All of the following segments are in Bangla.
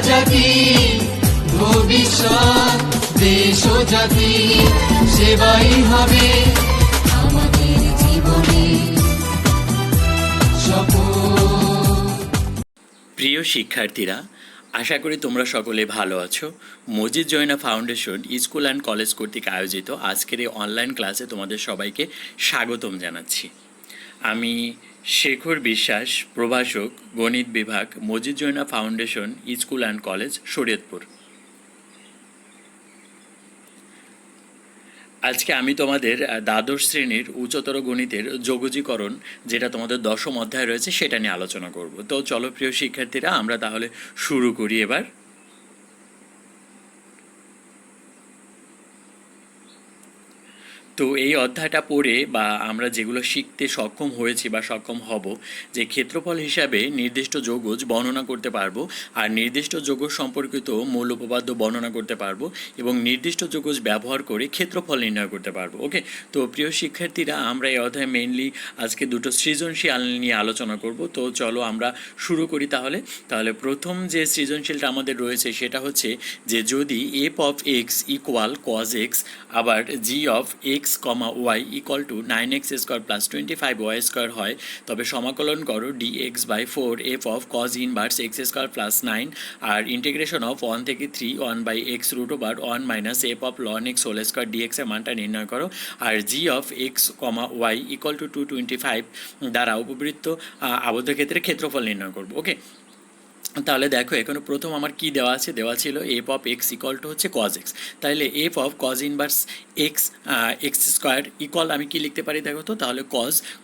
জাতি, ভবিষ্যৎ দেশ ও জাতি, সেবাই হবে আমাদের জীবনে শপথ। প্রিয় শিক্ষার্থীরা, আশা করি তোমরা সকলে ভালো আছো। Majid Joyna foundation school and college কর্তৃক আয়োজিত আজকের এই অনলাইন ক্লাসে তোমাদের সবাইকে স্বাগতম জানাচ্ছি। আমি শেখর বিশ্বাস, প্রভাষক, গণিত বিভাগ, Majid Joyna foundation school and college, Shariatpur. আজকে আমি তোমাদের দ্বাদশ শ্রেণীর উচ্চতর গণিতের যোগজীকরণ, যেটা তোমাদের দশম অধ্যায় রয়েছে, সেটা নিয়ে আলোচনা করব। তো চলো প্রিয় শিক্ষার্থীরা, আমরা তাহলে শুরু করি এবার। তো এই অধ্যায়টা পড়ে বা আমরা যেগুলো শিখতে সক্ষম হয়েছি বা সক্ষম হব, যে ক্ষেত্রফল হিসাবে নির্দিষ্ট যৌগজ বর্ণনা করতে পারবো, আর নির্দিষ্ট যৌগজ সম্পর্কিত মূল উপপাদ্য বর্ণনা করতে পারবো, এবং নির্দিষ্ট যৌগজ ব্যবহার করে ক্ষেত্রফল নির্ণয় করতে পারবো। ওকে, তো প্রিয় শিক্ষার্থীরা, আমরা এই অধ্যায়ে মেইনলি আজকে দুটো সৃজনশীল নিয়ে আলোচনা করব। তো চলো আমরা শুরু করি তাহলে প্রথম যে সৃজনশীলটা আমাদের রয়েছে সেটা হচ্ছে যে যদি F of X equal cos X, আবার G of X comma Y equal to 9x square plus 25y square হয়, তবে সমাকলন করো dx by 4 F of cos inverse x square plus 9 আর ইন্টিগ্রেশন অফ 1 থেকে 3 1 by X root over 1 minus F of ln X whole square DX এর মানটা নির্ণয় করো। আর G of X comma Y equal to 225 দ্বারা উপবৃত্ত আবদ্ধ ক্ষেত্রে ক্ষেত্রফল নির্ণয় করবো। ওকে, তাহলে দেখো এখানে প্রথম আমার কি দেওয়া আছে, দেওয়া ছিল F of X equal two হচ্ছে কজ এক্স। তাহলে F of cos inverse x x square equal আমি কি লিখতে পারি দেখো তো, তাহলে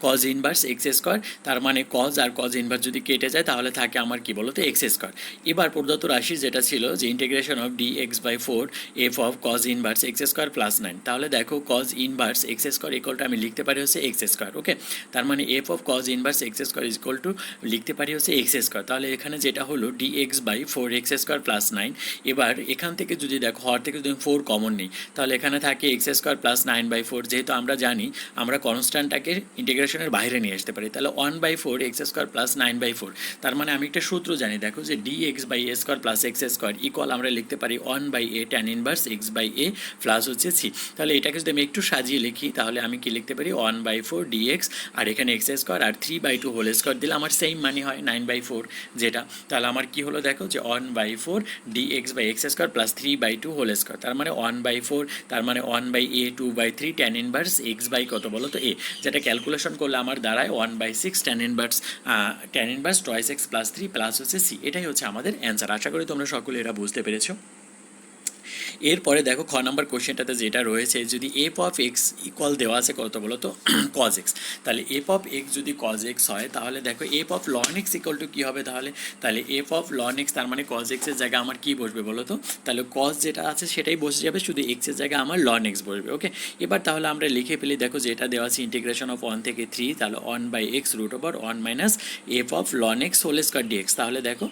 কজ ইনভার্স এক্স স্কোয়ার, তার মানে কজ আর কজ ইনভার্স যদি কেটে যায় তাহলে থাকে আমার কি বলতো এক্স স্কোয়ার। এবার প্রদত্ত রাশি যেটা ছিল যে integration of d x by 4 F of cos inverse x square plus 9, তাহলে দেখো cos inverse x square equal to আমি লিখতে পারি হচ্ছে এক্স স্কোয়ার। ওকে, তার মানে f of cos inverse x square equal to লিখতে পারি হচ্ছে এক্স স্কোয়ার। তাহলে এখানে যেটা হলো d x by 4x square plus 9। এবার এখান থেকে যদি দেখো হর থেকে যদি 4 কমন নেই, তাহলে এখানে থাকে এক্স স্কোয়ার প্লাস 9/4। যেহেতু আমরা জানি আমরা কনস্ট্যান্টটাকে ইন্টিগ্রেশনের বাইরে নিয়ে আসতে পারি, তাহলে 1/4 এক্স স্কোয়ার প্লাস 9/4। তার মানে আমি একটা সূত্র জানি, দেখো যে dx by a square plus x square equal আমরা লিখতে পারি 1/a tan inverse x by a plus হচ্ছে সি। তাহলে এটাকে যদি আমি একটু সাজিয়ে লিখি তাহলে আমি কি লিখতে পারি 1/4 dx, আর এখানে এক্স স্কোয়ার আর 3/2 হোল স্কোয়ার দিলে আমার সেম মানে হয় 9/4 যেটা। তাহলে আমার কি হলো দেখো যে 1/4 dx by x square plus 3/2 whole square, তার মানে 1/4, তার মানে 1/a 2/3 tan inverse x by কত বলো তো এ, যেটা ক্যালকুলেশন করলে আমার দাঁড়ায় 1/6 tan inverse twice x plus 3 plus হচ্ছে সি। এটাই হচ্ছে আমাদের অ্যান্সার। আশা করি তোমরা সকলে এটা বুঝতে পেরেছো। এরপরে দেখো খ নাম্বার কোশ্চেনটাতে যেটা রয়েছে, যদি এফ অফ এক্স ইকুয়াল দেওয়া আছে কত বলো তো কজ এক্স, তাহলে এফ অফ এক্স যদি কজ এক্স হয় তাহলে দেখো F of ln X equal to কী হবে, তাহলে এফ অফ লন এক্স তার মানে কজ এক্সের জায়গায় আমার কী বসবে বলো তো, তাহলে কজ যেটা আছে সেটাই বসে যাবে, শুধু এক্সের জায়গায় আমার লন এক্স বসবে। ওকে, এবার তাহলে আমরা লিখে ফেলি, দেখো যেটা দেওয়া আছে ইন্টিগ্রেশন অফ 1 থেকে 3, তাহলে 1/x root over 1 minus F of ln X whole square DX. তাহলে দেখো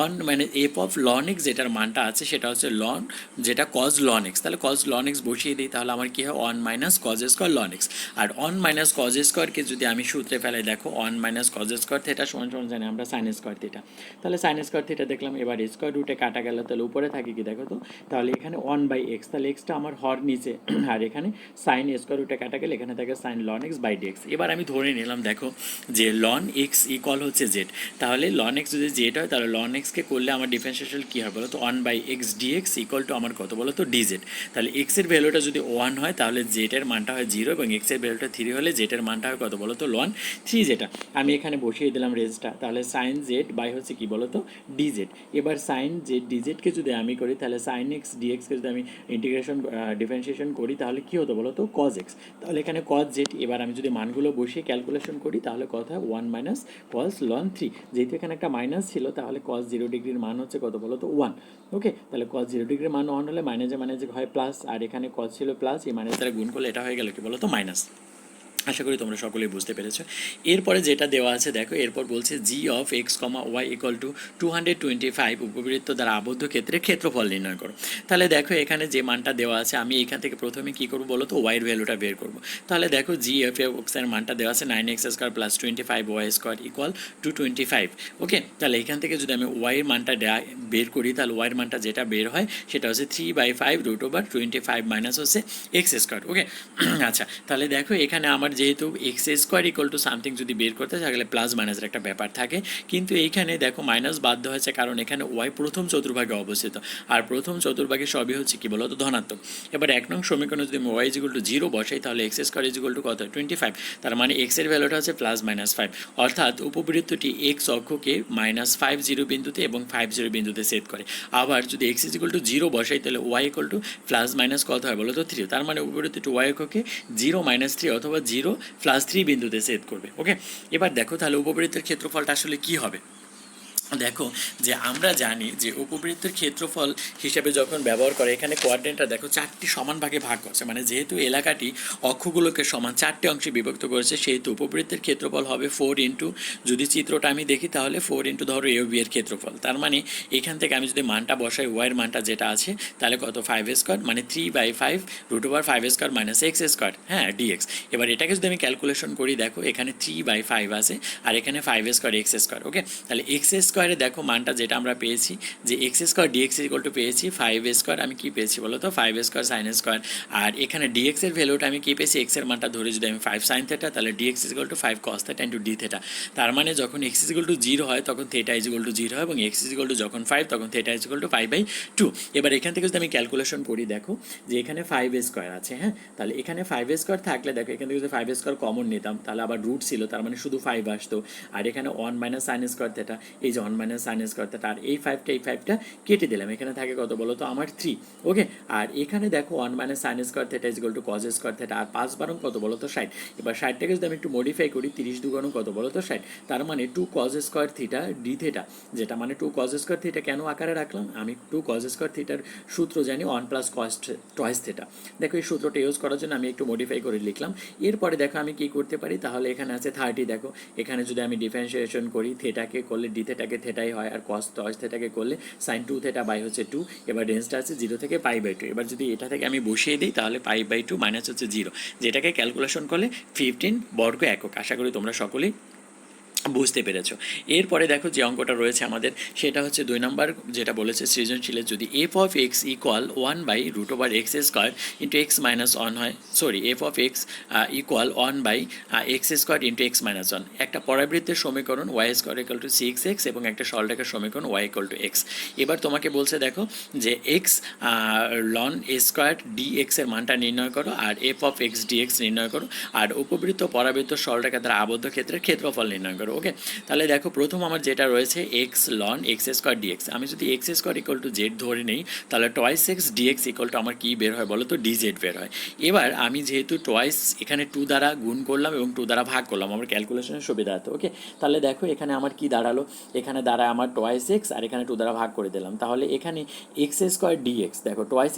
1 minus F of ln X যেটার মানটা আছে সেটা হচ্ছে লন, যেটা কজ লন এক্স, তাহলে কজ লন এক্স বসিয়ে দিই, তাহলে আমার কী হয় 1 minus cos square ln X. আর 1 মাইনাস কজ স্কোয়ারকে যদি আমি সূত্রে ফেলাই, দেখো 1 মাইনাস কজ স্কোয়ার থিটা সমান সমান জানি আমরা সাইন স্কোয়ার থিটা, তাহলে সাইন স্কোয়ার থিটা দেখলাম। এবার স্কোয়ার রুটে কাটা গেল, তাহলে উপরে থাকে কি দেখো তো, তাহলে এখানে 1/x, তাহলে এক্সটা আমার হর নিচে, আর এখানে সাইন স্কোয়ার রুটে কাটা গেলে এখানে থাকে sign loan x by dx. এবার আমি ধরে নিলাম দেখো যে লন এক্স ইকুয়াল হচ্ছে জেড, তাহলে লন এক্স যদি জেড হয় তাহলে লন এক্সকে করলে আমার ডিফারেন্সিয়েশন কী হবে বলো তো 1/x dx ইকুয়াল টু আমার কত বলো তো ডিজেড। তাহলে এক্সের ভ্যালুটা যদি 1 হয় তাহলে জেটের মানটা হয় 0, এবং এক্সের ভ্যালুটা 3 হলে জেটের মানটা হয় কত বলো তো লন 3 যেটা আমি এখানে বসিয়ে দিলাম রেজটা, তাহলে সাইন জেড বাই হচ্ছে কি বলো তো ডিজেড। এবার সাইন জেড ডিজেডকে যদি আমি করি তাহলে সাইন এক্স ডিএক্সকে যদি আমি ইন্টিগ্রেশন ডিফারেন্সিয়েশন করি তাহলে কী হতো বলো তো কজ এক্স, তাহলে এখানে কজ জেড। এবার আমি যদি মানগুলো বসিয়ে ক্যালকুলেশন করি তাহলে কথা 1 মাইনাস কজ লন 3, যেহেতু এখানে একটা মাইনাস ছিল তাহলে কজ 0 ডিগ্রির মান হচ্ছে কত বলো তো 1। ওকে, তাহলে কজ 0 ডিগ্রির মান 1 হলে মাইনাসে হয় প্লাস, আর এখানে কজ ছিল প্লাস, এই মাইনাস দ্বারা গুণ করলে এটা হয়ে গেল কি বলো তো মাইনাস। আশা করি তোমরা সকলেই বুঝতে পেরেছো। এরপরে যেটা দেওয়া আছে দেখো, এরপর বলছে G of X comma Y equal to 225 উপবৃত্ত দ্বারা আবদ্ধ ক্ষেত্রে ক্ষেত্রফল নির্ণয় করো। তাহলে দেখো এখানে যে মানটা দেওয়া আছে, আমি এখান থেকে প্রথমে কী করবো বলো তো, ওয়াইয়ের ভ্যালুটা বের করবো। তাহলে দেখো জি এফ এক্সের মানটা দেওয়া আছে 9x² প্লাস 25y² ইকুয়াল 225। ওকে, তাহলে এখান থেকে যদি আমি ওয়াইয়ের মানটা বের করি, তাহলে ওয়াইয়ের মানটা যেটা বের হয় সেটা হচ্ছে 3/5 মাইনাস হচ্ছে x²। ওকে, আচ্ছা, তাহলে দেখো এখানে আমার যেহেতু x² ইকুয়াল টু সামথিং যদি বের করতে থাকলে প্লাস মাইনাসের একটা ব্যাপার থাকে, কিন্তু এইখানে দেখো মাইনাস বাধ্য হয়েছে, কারণ এখানে ওয়াই প্রথম চতুর্ভাগে অবস্থিত, আর প্রথম চতুর্ভাগে সবই হচ্ছে কি বলতো ধনাত্মক। এবার 1 নং সমীকরণে যদি ওয়াই ইকুয়াল টু 0 বসাই, তাহলে x² ইকুয়াল টু কত 25, তার মানে x এর ভ্যালুটা হচ্ছে +-5, অর্থাৎ উপবৃত্তটি x অক্ষকে -50 বিন্দুতে এবং 50 বিন্দুতে সেট করে। আবার যদি x ইকুয়াল টু 0 বসাই, তাহলে y ইকুয়াল টু প্লাস কত হয় বলো তো 3, তার মানে উপবৃত্তটি y অক্ষকে 0-3 অথবা 0+3 বিন্দুতে সেট করবে। ওকে, এবার দেখো তাহলে উপবৃত্তের ক্ষেত্রফলটা আসলে কি হবে। দেখো যে আমরা জানি যে উপবৃত্তের ক্ষেত্রফল হিসেবে যখন ব্যবহার করে, এখানে কোয়াড্রেন্টটা দেখো 4টি সমান ভাগে ভাগ করছে, মানে যেহেতু এলাকাটি অক্ষগুলোকে সমান 4টে অংশে বিভক্ত করেছে, সেহেতু উপবৃত্তের ক্ষেত্রফল হবে 4 ইন্টু, যদি চিত্রটা আমি দেখি তাহলে 4 ইন্টু ধরো এ বি এর ক্ষেত্রফল। তার মানে এখান থেকে আমি যদি মানটা বসাই, ওয়াইয়ের মানটা যেটা আছে, তাহলে কত 5² মানে 3/5 মাইনাস x², হ্যাঁ ডিএক্স। এবার এটাকে যদি আমি ক্যালকুলেশন করি, দেখো এখানে 3/5 আছে আর এখানে 5² x²। ওকে, তাহলে x² দেখো মানটা যেটা আমরা পেয়েছি যে x² dx ইকুয়াল টু পেয়েছি 5² আমি কি পেয়েছি বলো তো 5² sin², আর এখানে dx এর ভ্যালুটা আমি কি পেয়েছি, x এর মানটা ধরে যদি আমি 5 sin θ, তাহলে dx equal to 5 cos θ into d θ। তার মানে যখন x ইকুয়াল টু 0 হয় তখন θ ইকুয়াল টু 0 হয়, এবং x ইকুয়াল টু যখন 5 তখন θ ইকুয়াল টু 5/2। এবার এখান থেকে যদি আমি ক্যালকুলেশন করি, দেখো যে এখানে 5² আছে, হ্যাঁ, তাহলে এখানে 5² থাকলে দেখো এখান থেকে যদি 5² কমন নিতাম, তাহলে আবার রুট ছিল, তার মানে শুধু 5 আসতো, আর এখানে 1 মাইনাস sin² θ, এই যে 1 মাইনাস sin² θ, আর এই 5টা কেটে দিলাম, এখানে থাকে কত বলো তো আমার 3। ওকে, আর এখানে দেখো 1 minus sin² θ equal to cos² θ, আর 5 বারং কত বলো তো 60। এবার 60টাকে যদি আমি একটু মডিফাই করি, 30 দুগুণ কত বলো তো 60, তার মানে 2 cos² θ d θ, যেটা মানে 2 cos² θ কেন আকারে রাখলাম, আমি 2 cos² θ সূত্র জানি 1 প্লাস cos twice θ। দেখো এই সূত্রটা ইউজ করার জন্য আমি একটু মডিফাই করে লিখলাম। এরপরে দেখো আমি কি করতে পারি, তাহলে এখানে আছে 30, দেখো এখানে যদি আমি ডিফারেন্সিয়েশন করি, থেটাকে করলে d θকে থেটাই হয়, আর cos twice θকে করলে sin 2 θ বাই হচ্ছে 2। এবার রেঞ্জটা আছে 0 থেকে π/2। এবার যদি এটা থেকে আমি বসিয়ে দিই, তাহলে π/2 মাইনাস হচ্ছে 0, যেটাকে ক্যালকুলেশন করলে 15 বর্গ একক। আশা করি তোমরা সকলেই বুঝতে পেরেছো। এরপরে দেখো যে অঙ্কটা রয়েছে আমাদের, সেটা হচ্ছে 2 নম্বর, যেটা বলেছে সৃজনশীলে যদি F of X equal 1/√x² into x minus 1 হয়, sorry F of X equal 1/x² into x minus 1, একটা পরাবৃত্তের সমীকরণ y² ইকুয়াল টু 6x এবং একটা সরলরেখার সমীকরণ y ইকুয়াল টু x। এবার তোমাকে বলছে দেখো যে এক্স লন a² dx এর মানটা নির্ণয় করো, আর এফ অফ এক্স dx নির্ণয় করো, আর উপবৃত্ত পরাবৃত্ত সরলরেখা দ্বারা আবদ্ধ ক্ষেত্রের ক্ষেত্রফল নির্ণয় করো। ওকে, তাহলে দেখো প্রথম আমার যেটা রয়েছে এক্স লন x² dx, আমি যদি x² ইকুয়াল টু জেড ধরে নেই, তাহলে twice x dx equal to আমার কী বের হয় বলো তো dz বের হয়। এবার আমি যেহেতু টয়েস এখানে 2 দ্বারা গুণ করলাম এবং 2 দ্বারা ভাগ করলাম আমার ক্যালকুলেশনের সুবিধা হতো। ওকে, তাহলে দেখো এখানে আমার কি দাঁড়ালো, এখানে দাঁড়ায় আমার টয়েস এক্স, আর এখানে 2 দ্বারা ভাগ করে দিলাম, তাহলে এখানে x² dx, দেখো twice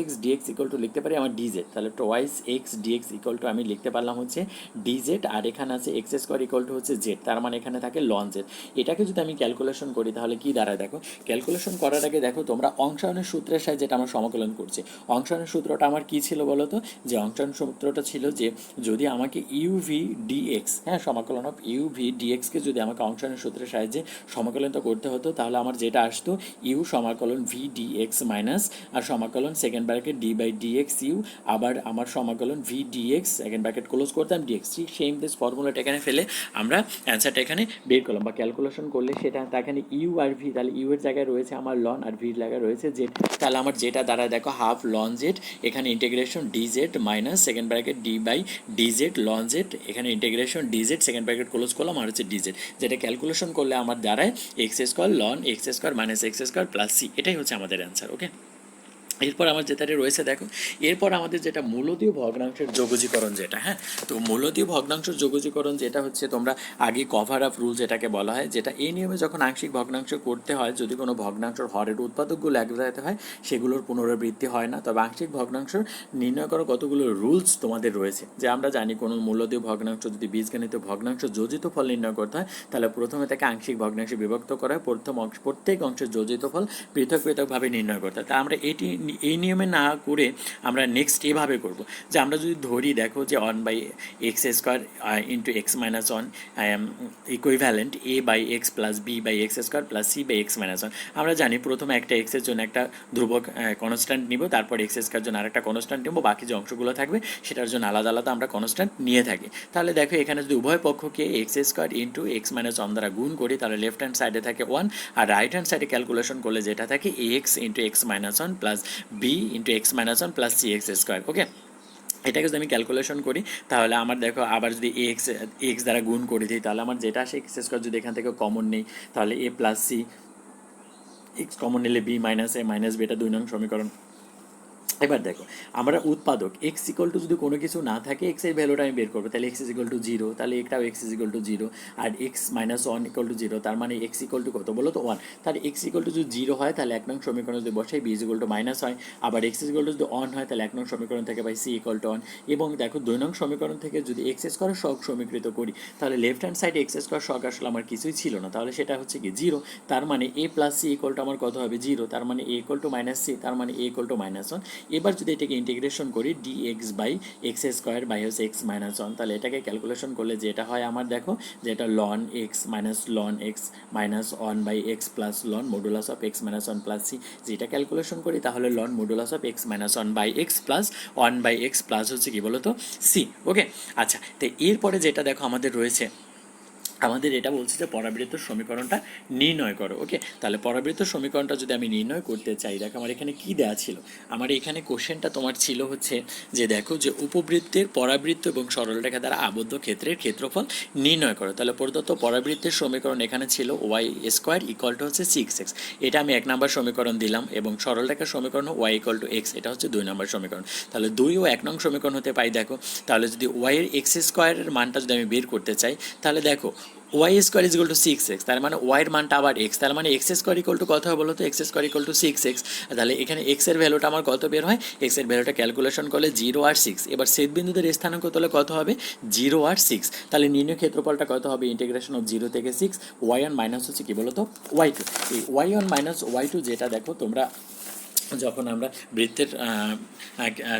x dx equal to লিখতে পারি আমার dz, তাহলে twice x dx equal to আমি লিখতে পারলাম হচ্ছে dz, আর এখানে আছে x² ইকুয়াল টু হচ্ছে জেড, তার মানে এখানে থাকে লন জেড। এটাকে যদি আমি ক্যালকুলেশন করি তাহলে কি দাঁড়ায়, দেখো ক্যালকুলেশন করার আগে দেখো তোমরা অংশায়নের সূত্রের সাহায্যে যেটা আমরা সমাকলন করছি, অংশায়নের সূত্রটা আমার কি ছিল বলো তো, যে অংশায়ন সূত্রটা ছিল যে যদি আমাকে ইউভি ডিএক্স, হ্যাঁ সমাকলন অফ ইউভি ডিএক্সকে যদি আমাকে অংশায়নের সূত্রের সাহায্যে সমাকলনটা করতে হতো, তাহলে আমার যেটা আসতো ইউ সমাকলন ভি ডিএক্স মাইনাস আর সমাকলন second bracket D by dx u, আবার আমার সমাকলন v dx second bracket close করতাম ডিএক্স। ঠিক সেম দিস ফর্মুলাটা এখানে ফেলে আমরা অ্যান্সারটা এখানে বের করলাম বা ক্যালকুলেশন করলে সেটা এখানে ইউ আর ভি, তাহলে ইউ এর জায়গায় রয়েছে আমার লন আর ভির জায়গায় রয়েছে জেড, তাহলে আমার যেটা দাঁড়ায় দেখো হাফ লন জেড, এখানে integration D Z minus second bracket D by D Z ln Z, এখানে integration D Z second bracket close করলাম আর হচ্ছে ডি জেড, যেটা ক্যালকুলেশন করলে আমার দাঁড়ায় x² loan x² minus x² plus C, এটাই হচ্ছে আমাদের অ্যান্সার। ওকে, এরপর আমার যেটা রয়েছে দেখো, এরপর আমাদের যেটা মূলতীয় ভগ্নাংশের যোগজীকরণ যেটা, হ্যাঁ, তো মূলতীয় ভগ্নাংশের যোগজীকরণ যেটা হচ্ছে তোমরা আগে কভার আপ রুল যেটাকে বলা হয়, যেটা এই নিয়মে যখন আংশিক ভগ্নাংশ করতে হয়, যদি কোনো ভগ্নাংশের হরের উৎপাদকগুলো এক জায়গাতে হয় সেগুলোর পুনরাবৃত্তি হয় না। তবে আংশিক ভগ্নাংশ নির্ণয় করার কতগুলো রুলস তোমাদের রয়েছে, যে আমরা জানি কোনো মূলতীয় ভগ্নাংশ যদি বীজগণিত ভগ্নাংশ যোজিত ফল নির্ণয় করতে হয়, তাহলে প্রথমে তাকে আংশিক ভগ্নাংশে বিভক্ত করা হয়, প্রত্যেক অংশের যোজিত ফল পৃথক পৃথকভাবে নির্ণয় করতে হয়। তা আমরা এই নিয়মে না করে আমরা নেক্সট এভাবে করব, যে আমরা যদি ধরি দেখো যে 1/x² into x minus one equivalent a/x+b/x² plus c/x-1। আমরা জানি প্রথমে একটা এক্সের জন্য একটা ধ্রুবক কনস্ট্যান্ট নিব, তারপর এক্স² জন্য আরেকটা কনস্ট্যান্ট নেব, বাকি যে অংশগুলো থাকবে সেটার জন্য আলাদা আলাদা আমরা কনস্ট্যান্ট নিয়ে থাকি। তাহলে দেখো এখানে যদি উভয় পক্ষকে x² ইন্টু x-1 দ্বারা গুণ করি, তাহলে লেফট হ্যান্ড সাইডে থাকে 1, আর রাইট হ্যান্ড সাইডে ক্যালকুলেশন করলে যেটা থাকে ax into x-1 plus b into x-1 plus cx²। ওকে, এটাকে যদি আমি ক্যালকুলেশন করি তাহলে আমার দেখো আবার যদি এক্স দ্বারা গুণ করে দিই, তাহলে আমার যেটা আসে x² যদি এখান থেকে কমন নেই, তাহলে a plus c, x common নিলে b minus a minus b, এটা 2 নং সমীকরণ। এবার দেখো আমরা উৎপাদক এক্স ইকুয়াল টু যদি কোনো কিছু না থাকে, এক্স এর ভ্যালুটা আমি বের করবো, তাহলে এক্স ইজ ইকুয়াল টু 0, তাহলে এটাও এক্স ইজ ইকুয়াল টু 0, আর x-1 ইকুয়াল টু 0, তার মানে এক্স ইকুয়াল টু কত বলো তো 1। তাহলে এক্স ইকুয়াল টু যদি 0 হয় তাহলে 1 নং সমীকরণ যদি বসাই b is equal to minus হয়, আবার এক্স ইজ ইকুয়াল টু যদি 1 হয় তাহলে 1 নং সমীকরণ থেকে পাই সি ইকুয়াল টু 1। এবং দেখো 2 নং সমীকরণ থেকে যদি এক্স স্কোয়ার সহগ সমীকৃত করি, তাহলে লেফট হ্যান্ড সাইডে এক্স স্কোয়ার সহগ আসলে আমার কিছুই ছিল না, তাহলে সেটা হচ্ছে কি 0। তার মানে এ প্লাস সি ইকুয়াল টু আমার কত হবে 0, তার মানে এ ইকুয়াল টু মাইনাস সি, তার মানে এ ইকুয়াল টু মাইনাস 1। এবার যদি এটাকে ইন্টিগ্রেশন করি dx/x² - x, তাহলে এটাকে ক্যালকুলেশন করলে যেটা হয় আমার দেখো, যেটা ln x minus ln x minus 1/x plus ln modulus of x-1 plus c, যেটা ক্যালকুলেশন করি তাহলে ln modulus of x-1/x plus 1/x plus হচ্ছে কি বলতো c। ওকে, আচ্ছা, তো এরপরে যেটা দেখো আমাদের রয়েছে, আমাদের এটা বলছে যে পরাবৃত্ত সমীকরণটা নির্ণয় করো। ওকে, তাহলে পরাবৃত্ত সমীকরণটা যদি আমি নির্ণয় করতে চাই, দেখো আমার এখানে কি দেওয়া ছিল, আমার এখানে কোশ্চেনটা তোমার ছিল হচ্ছে যে দেখো যে উপবৃত্তের পরাবৃত্ত এবং সরলরেখা দ্বারা আবদ্ধ ক্ষেত্রের ক্ষেত্রফল নির্ণয় করো। তাহলে প্রদত্ত পরাবৃত্তের সমীকরণ এখানে ছিল y² ইকুয়াল টু হচ্ছে 6x, এটা আমি 1 নম্বর সমীকরণ দিলাম, এবং সরলরেখার সমীকরণ y ইকুয়াল টু x, এটা হচ্ছে 2 নম্বর সমীকরণ। তাহলে 2 ও 1 নং সমীকরণ হতে পাই দেখো, তাহলে যদি y এর x² এর মানটা যদি আমি বের করতে চাই, তাহলে দেখো y² is equal two 6x, তার মানে y এর মানটা আবার x, তার মানে x² ইকুয়াল টু কত হবে বলো তো, x² ইকুয়াল টু 6x। তাহলে এখানে x এর ভ্যালুটা আমার কত বের হয়, x এর ভ্যালুটা ক্যালকুলেশন করলে 0 আর 6। এবার ছেদ বিন্দুদের স্থানাঙ্ক তাহলে কত হবে 0 আর 6, তাহলে নির্ণয় ক্ষেত্রফলটা কত হবে ইন্টিগ্রেশন অফ 0 থেকে 6 y1 মাইনাস হচ্ছে কি বলো তো y2। এই y1 মাইনাস y2 যেটা দেখো তোমরা যখন আমরা বৃত্তের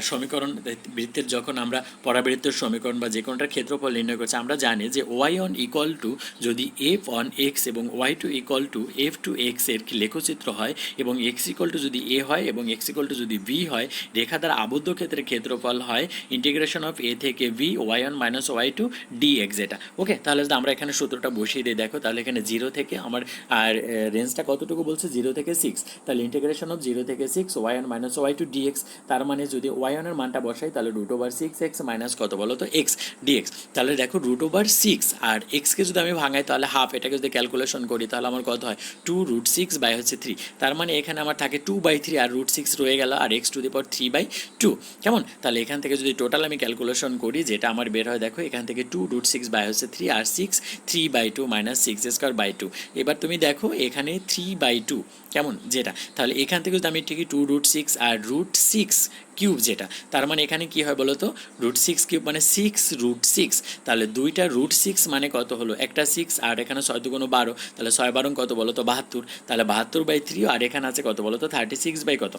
সমীকরণ, বৃত্তের যখন আমরা পরাবৃত্তের সমীকরণ বা যে কোনোটার ক্ষেত্রফল নির্ণয় করছি, আমরা জানি যে y1 ইকুয়াল টু যদি f1x এবং y2 ইকুয়াল টু f2x এর লেখচিত্র হয়, এবং x ইকুয়াল টু যদি a হয় এবং x ইকুয়াল টু যদি b হয়, রেখা দ্বারা আবদ্ধ ক্ষেত্রের ক্ষেত্রফল হয় ইন্টিগ্রেশন অফ a থেকে v y1 minus y2 dx যেটা। ওকে, তাহলে যদি আমরা এখানে সূত্রটা বসিয়ে দিই দেখো, তাহলে এখানে 0 থেকে আমার আর রেঞ্জটা কতটুকু বলছে 0 থেকে 6, তাহলে ইন্টিগ্রেশন অফ 0 থেকে 6 y1 মাইনাস y2 dx, তার মানে যদি y1 এর মানটা বসাই তাহলে √6x মাইনাস কত বলো তো x dx। তাহলে দেখো √6 আর x কে যদি আমি ভাঙাই তাহলে হাফ, এটাকে যদি ক্যালকুলেশন করি তাহলে আমার কত হয় 2√6/3, তার মানে এখানে আমার থাকে 2/3 আর √6 রয়ে গেল আর x টু দি পাওয়ার 3/2। কেমন, তাহলে এখান থেকে যদি টোটাল আমি ক্যালকুলেশন করি যেটা আমার বের হয় দেখো, এখান থেকে 2√6/3 আর 6 3/2 মাইনাস 6² 2। এবার তুমি দেখো এখানে 3/2 কেমন যেটা, তাহলে এখান থেকে যদি আমি ঠিকই 2√6 আর √6 কিউব যেটা, তার মানে এখানে কি হয় বলো তো √6 কিউব মানে 6√6, তাহলে দুইটা √6 মানে কত হলো, একটা 6 আর এখানে 6 2 12, তাহলে 6 12 কত বলো তো 72, তাহলে 72/3, আর এখানে আছে কত বলো তো 36 কত,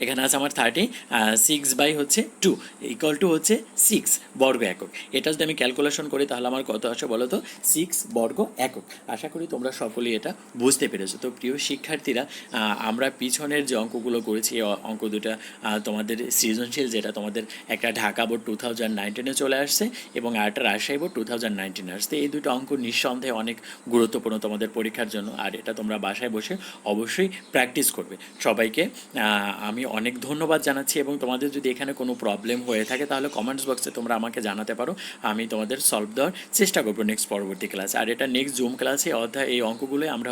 এখানে আছে আমার 36/2 ইকুয়াল টু হচ্ছে 6 বর্গ একক। এটা যদি আমি ক্যালকুলেশন করি তাহলে আমার কত আসে বলো তো 6 বর্গ একক। আশা করি তোমরা সকলেই এটা বুঝতে পেরেছো। তো প্রিয় শিক্ষার্থীরা, আমরা পিছনের যে অঙ্কগুলো করেছি এই অঙ্ক দুটা তোমাদের সৃজনশীল, যেটা তোমাদের একটা ঢাকা বোর্ড 2019-এ চলে আসছে এবং আরেকটা রাজশাহী বোর্ড 2019-এ আসছে। এই দুটো অঙ্ক নিঃসন্দেহে অনেক গুরুত্বপূর্ণ তোমাদের পরীক্ষার জন্য, আর এটা তোমরা বাসায় বসে অবশ্যই প্র্যাকটিস করবে। সবাইকে আমি আমি অনেক ধন্যবাদ জানাচ্ছি, এবং তোমাদের যদি এখানে কোনো প্রবলেম হয়ে থাকে তাহলে কমেন্টস বক্সে তোমরা আমাকে জানাতে পারো, আমি তোমাদের সলভ দেওয়ার চেষ্টা করবো নেক্সট পরবর্তী ক্লাসে। আর এটা নেক্সট জুম ক্লাসে অর্থাৎ এই অঙ্কগুলোই আমরা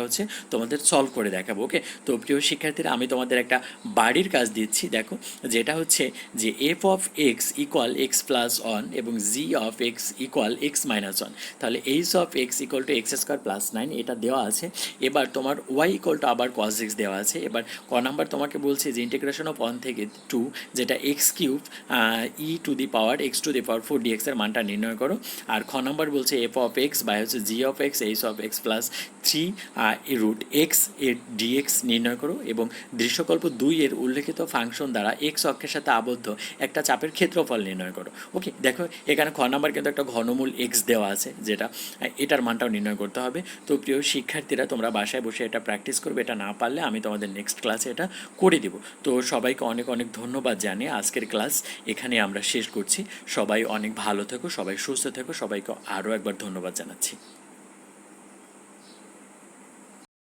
তোমাদের সলভ করে দেখাবো। ওকে, তো প্রিয় শিক্ষার্থীরা, আমি তোমাদের একটা বাড়ির কাজ দিচ্ছি। দেখো, যেটা যে F of X equal X plus one এবং G of X equal X minus one, তাহলে H of X equal to X square plus 9 এটা দেওয়া আছে। এবার তোমার ওয়াই ইকুয়াল টু আবার কস এক্স দেওয়া আছে। এবার ক নাম্বার তোমাকে বলছে যে ইন্টিগ্রেশন অফ 1 থেকে 2 যেটা x cube e to the power x to the power 4 dx এর মানটা নির্ণয় করো। আর খ নাম্বার বলছে f of x by g of x h of x plus 3 root x এর ডিএক্স নির্ণয় করো, এবং দৃশ্যকল্প 2 এর উল্লেখিত ফাংশন দ্বারা এক্স অক্ষের সাথে আবদ্ধ একটা চাপের ক্ষেত্রফল নির্ণয় করো। ওকে, দেখো এখানে খ নাম্বার কিন্তু একটা ঘনমূল এক্স দেওয়া আছে, যেটা এটার মানটাও নির্ণয় করতে হবে। তো প্রিয় শিক্ষার্থীরা, তোমরা বাসায় বসে এটা প্র্যাকটিস করবে, এটা না পারলে আমি তোমাদের নেক্সট ক্লাসে এটা করে দিব। তো সবাইকে অনেক অনেক ধন্যবাদ জানিয়ে আজকের ক্লাস এখানে আমরা শেষ করছি। সবাই অনেক ভালো থেকো, সবাই সুস্থ থেকো, সবাইকে আরও একবার ধন্যবাদ জানাচ্ছি।